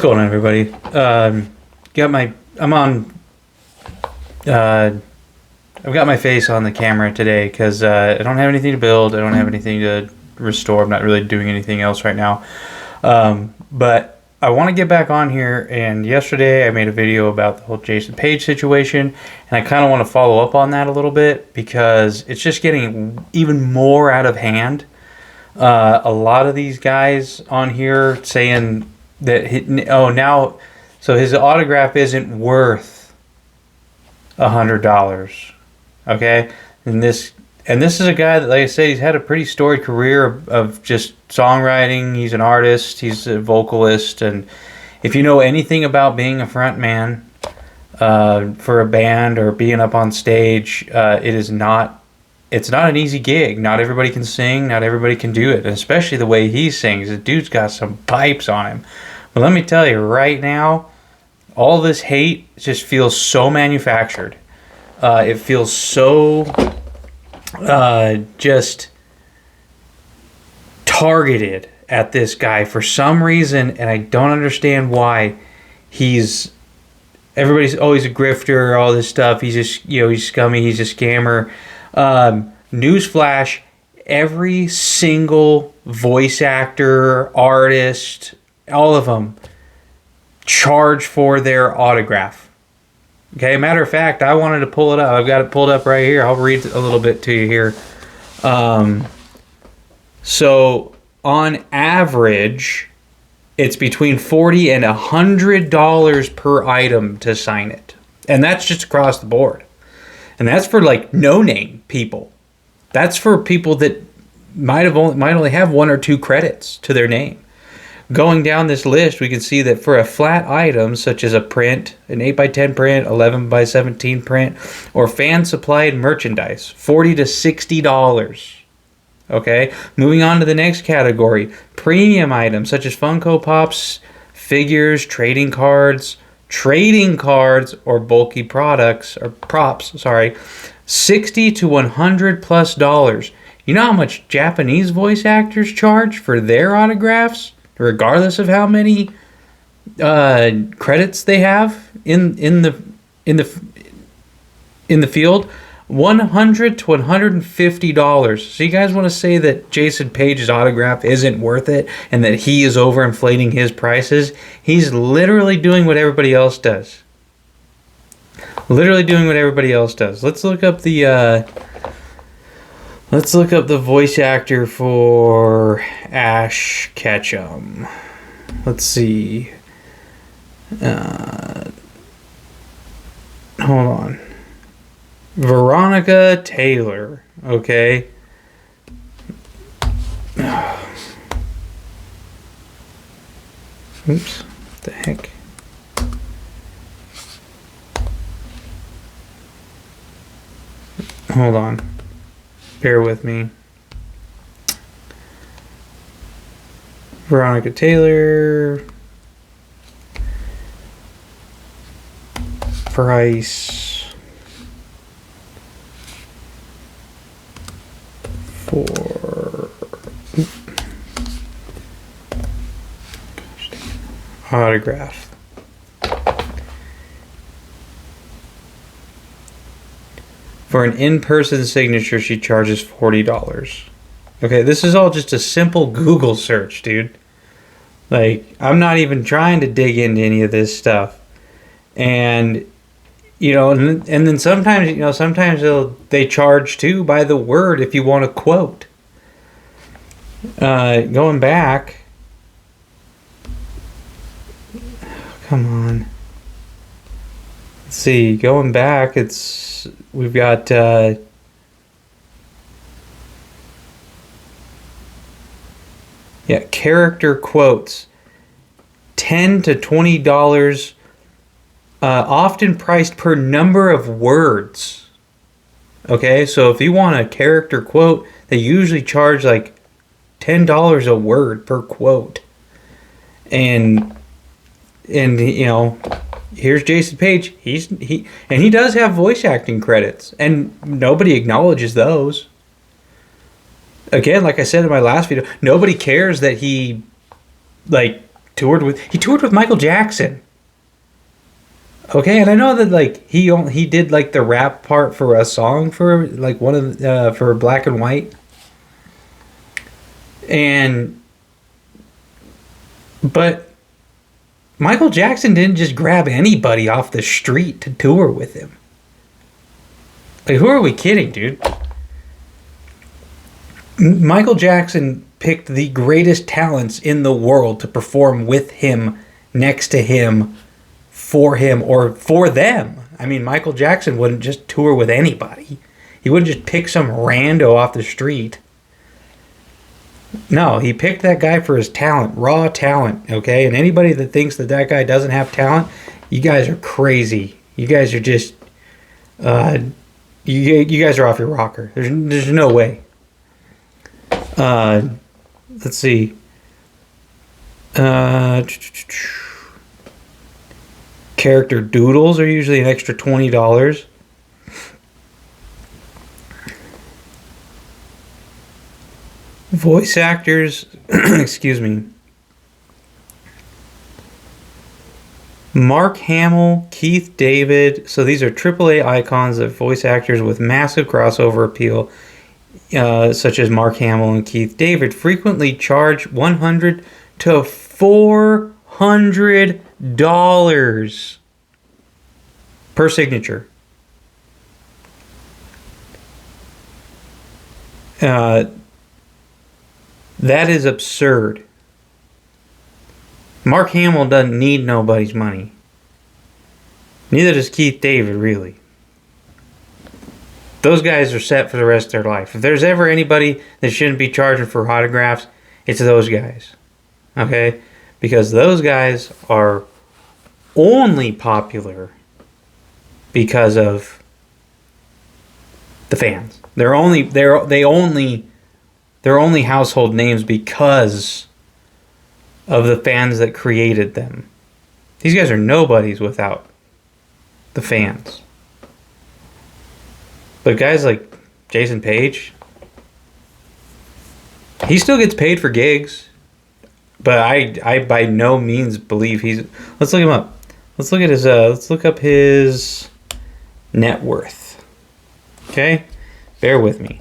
going on, everybody? I'm on. I've got my face on the camera today because I don't have anything to build. I don't have anything to restore. I'm not really doing anything else right now. But I want to get back on here. And yesterday I made a video about the whole Jason Paige situation, and I kind of want to follow up on that a little bit because it's just getting even more out of hand. A lot of these guys on here saying that so his autograph isn't worth $100. Okay, and this is a guy that, like I said, he's had a pretty storied career of just songwriting. He's an artist, he's a vocalist, and if you know anything about being a front man for a band or being up on stage, it's not an easy gig. Not everybody can sing, not everybody can do it, and especially the way he sings. The dude's got some pipes on him. But let me tell you right now, all this hate just feels so manufactured. It feels so just targeted at this guy for some reason, and I don't understand why. Everybody's always a grifter, all this stuff. He's just, he's scummy, he's a scammer. Newsflash, every single voice actor, artist, all of them charge for their autograph. Okay, matter of fact, I wanted to pull it up. I've got it pulled up right here. I'll read a little bit to you here. So on average, it's between $40 and $100 per item to sign it. And that's just across the board. And that's for like no-name people. That's for people that might only have one or two credits to their name. Going down this list, we can see that for a flat item, such as a print, an 8x10 print, 11x17 print, or fan-supplied merchandise, $40 to $60. Okay, moving on to the next category, premium items such as Funko Pops, figures, trading cards, or bulky products or props. $60 to $100+. You know how much Japanese voice actors charge for their autographs, regardless of how many credits they have in the field? $100 to $150. So you guys want to say that Jason Paige's autograph isn't worth it and that he is overinflating his prices? He's literally doing what everybody else does. Let's look up the voice actor for Ash Ketchum. Let's see. Hold on. Veronica Taylor. Okay. Oops. What the heck? Hold on. Bear with me. Veronica Taylor. Price for autograph. For an in-person signature, she charges $40. Okay, this is all just a simple Google search, dude. Like, I'm not even trying to dig into any of this stuff. And, and then sometimes they charge too by the word if you want a quote. Going back. Come on. Let's see, going back, we've got character quotes, $10 to $20, often priced per number of words. Okay, so if you want a character quote, they usually charge like $10 a word per quote. And here's Jason Paige. He does have voice acting credits, and nobody acknowledges those. Again, like I said in my last video, nobody cares that he He toured with Michael Jackson. Okay, and I know that like he did like the rap part for a song for like one of for Black and White. And but Michael Jackson didn't just grab anybody off the street to tour with him. Like, who are we kidding, dude? Michael Jackson picked the greatest talents in the world to perform with him, next to him, for him, or for them. I mean, Michael Jackson wouldn't just tour with anybody. He wouldn't just pick some rando off the street. No, he picked that guy for his talent, raw talent, okay? And anybody that thinks that that guy doesn't have talent, you guys are crazy. You guys are just, you guys are off your rocker. There's no way. Let's see. Character doodles are usually an extra $20. Voice actors, excuse me. Mark Hamill, Keith David. So these are AAA icons of voice actors with massive crossover appeal, such as Mark Hamill and Keith David, frequently charge $100 to $400 per signature. That is absurd. Mark Hamill doesn't need nobody's money. Neither does Keith David, really. Those guys are set for the rest of their life. If there's ever anybody that shouldn't be charging for autographs, it's those guys. Okay? Because those guys are only popular because of the fans. They're only household names because of the fans that created them. These guys are nobodies without the fans. But guys like Jason Paige, he still gets paid for gigs. But I by no means believe he's... Let's look him up. Let's look at his let's look up his net worth. Okay? Bear with me.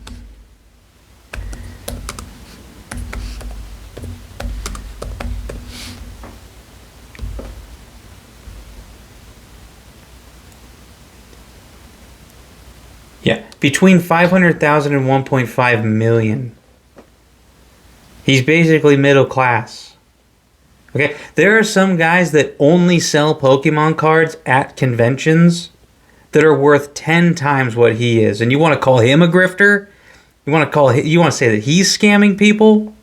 Yeah, between 500,000 and 1.5 million. He's basically middle class. Okay, there are some guys that only sell Pokemon cards at conventions that are worth 10 times what he is. And you want to call him a grifter? You want to say that he's scamming people?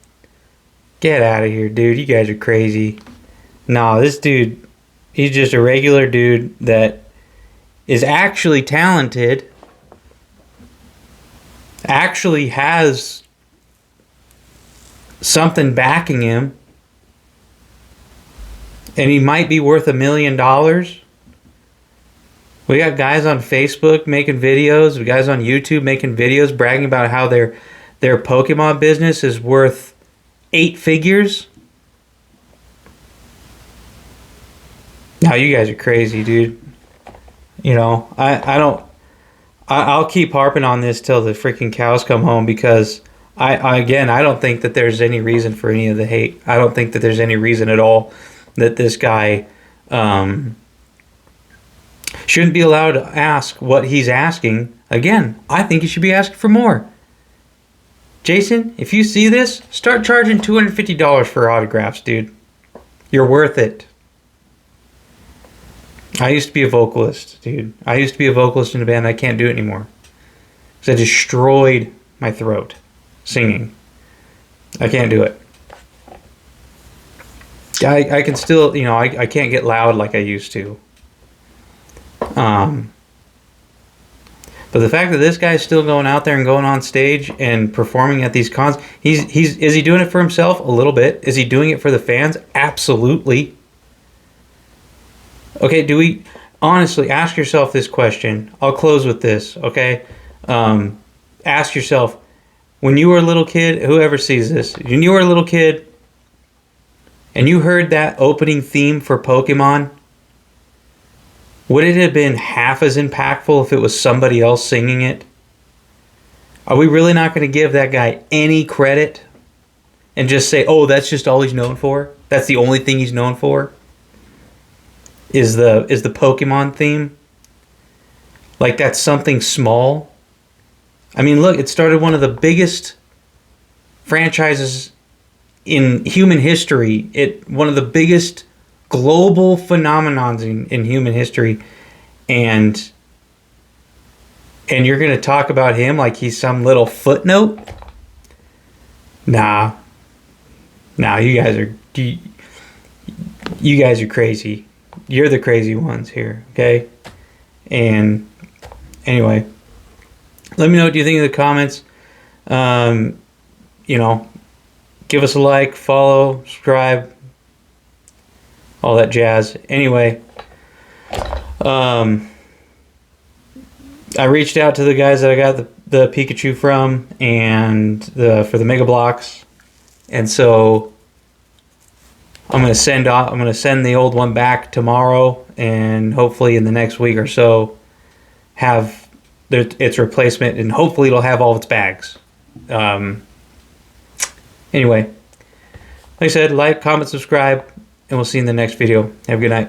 Get out of here, dude. You guys are crazy. No, this dude, he's just a regular dude that is actually talented. Actually has something backing him, and he might be worth $1 million. We got guys on Facebook making videos, we guys on YouTube making videos bragging about how their Pokemon business is worth 8 figures. Now you guys are crazy, dude. You know, I'll keep harping on this till the freaking cows come home, because I don't think that there's any reason for any of the hate. I don't think that there's any reason at all that this guy shouldn't be allowed to ask what he's asking. Again, I think he should be asking for more. Jason, if you see this, start charging $250 for autographs, dude. You're worth it. I used to be a vocalist, dude. I used to be a vocalist in a band. I can't do it anymore, because I destroyed my throat singing. I can't do it. I can still, you know, I can't get loud like I used to. But the fact that this guy's still going out there and going on stage and performing at these cons, is he doing it for himself? A little bit. Is he doing it for the fans? Absolutely. Okay, do we honestly ask yourself this question? I'll close with this, okay? Ask yourself, when you were a little kid, whoever sees this, when you were a little kid, and you heard that opening theme for Pokemon, would it have been half as impactful if it was somebody else singing it? Are we really not going to give that guy any credit and just say, oh, that's just all he's known for? That's the only thing he's known for? Is the Pokemon theme? Like that's something small? I mean, look, it started one of the biggest franchises in human history. One of the biggest global phenomenons in human history, and you're going to talk about him like he's some little footnote? Nah, you guys are crazy. You're the crazy ones here, okay? And anyway, let me know what you think in the comments. You know, give us a like, follow, subscribe, all that jazz. Anyway, I reached out to the guys that I got the Pikachu from and for the Mega Bloks, and so I'm gonna send the old one back tomorrow, and hopefully in the next week or so have its replacement, and hopefully it'll have all of its bags. Anyway, like I said, like, comment, subscribe, and we'll see you in the next video. Have a good night.